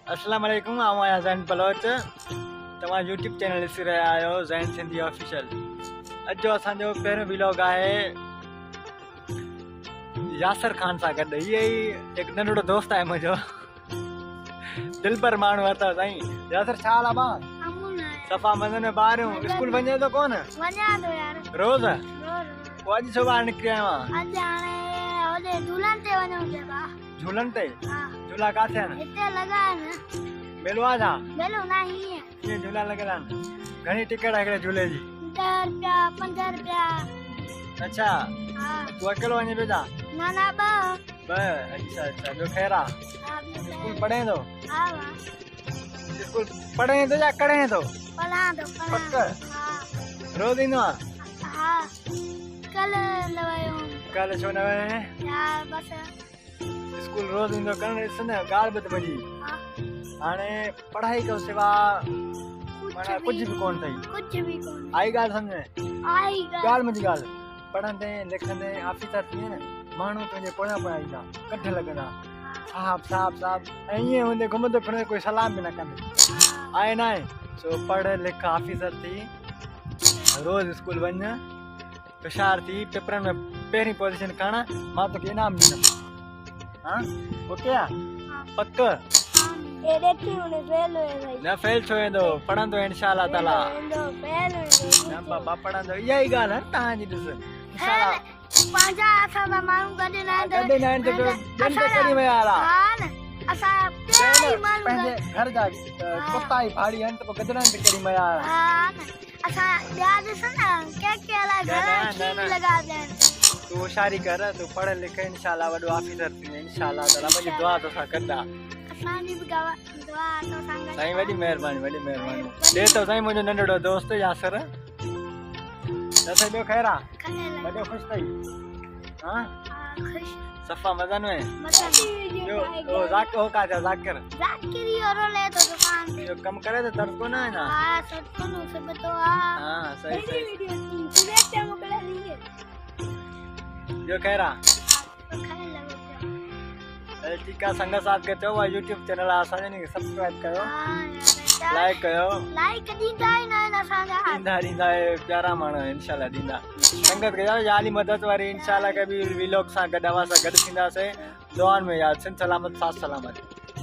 अस्सलाम वालेकुम, आऊं आहियां ज़ैन बलोच। तव्हां यूट्यूब चैनल ॾिसी रहिया आहियो ज़ैन सिंधी ऑफिशियल। अॼु जो असांजो पहिरियों व्लॉग आहे यासर खान सां गॾु। इहे ई हिकु नंढड़ो दोस्त आहे मुंहिंजो, दिलबर माण्हू अथव साईं। यासर छा हाल आहे भाउ? सफ़ा मज़े में ॿाहिरियों स्कूल वञे थो कोन? रोज़? पोइ अॼु छो ॿाहिरि निकिरी आयो आहे? झूलन ते? झूला किथे आहिनि? मेलो आहे छा? कीअं झूला लॻियल आहिनि? घणी टिकट आहे हिकिड़े झूले जी? 10 रुपया 5 रुपया। अच्छा, तूं अकेलो वञे पियो छा? ॿ? अच्छा अच्छा, ॿियो ख़ैर आहे? स्कूल पढ़े थो? स्कूल पढ़े थो या करे थो? पक रोज़ ईंदो आहे? कल छो न वञे? स्कूल रोज़ ईंदो करण ॾिसंदे ॻाल्हि बि त मुंहिंजी हाणे पढ़ाई खां सिवा माना कुझु बि कोन अथई। आई ॻाल्हि सम्झ में? ॻाल्हि मुंहिंजी ॻाल्हि पढ़ंदे लिखंदे ऑफिसर थी न माण्हू तुंहिंजे पोयां पोयां ईंदा, कढ लॻंदा साहब साहब साहब, ऐं ईअं हूंदे घुमंदे फिरंदे कोई सलाम बि न कंदे। आहे न आहे? सो पढ़ लिख ऑफिसर थी, रोज़ स्कूल वञ, होशियार थी, पेपरनि में पहिरीं पोजीशन खण, मां तोखे इनाम ॾींदुमि। हाँ ओके आहे? पक? न फेल छो वेंदो, पढ़ंदो इंशाअल्लाह ताला। न बाबा पढ़ंदो, इहा ई ॻाल्हि आहे तव्हांजी। ॾिस इंशाअल्लाह पंहिंजे घर जा कुता ई भाड़ी आहिनि त पोइ गदड़नि ते करी मया। तूं होशियारी कर, तूं पढ़ लिख, इंशाअल्लाह वॾो ऑफिसर थी इंशाअल्लाह ताला। मुंहिंजी दुआ तोसां कंदा साईं। वॾी महिरबानी, वॾी महिरबानी। ॾे थो साईं मुंहिंजो नंढड़ो दोस्त यासर। असां ॿियो ख़ैर आहे? वॾो ख़ुशि अथई? हाँ सफ़ा मज़न में? ॿियो ज़ाकिर हो का था? ज़ाकिर कमु करे थो? दर्द कोन आहे न? हाँ सही सही। ॿियो ख़ैर आहे? ठीकु आहे, संग साथ के चओ यूट्यूब चैनल आहे असांजो, नी सब्सक्राइब कयो, लाइक कयो। ॾींदा प्यारा माण्हू इंशाअल्लाह ॾींदा। संगत कयो याली मदद वारी इंशाअल्लाह। कभी व्लॉग सां गॾु अवां सां गॾु थींदासीं। दुआनि में यादि सिंध सलामत साथ सलामत।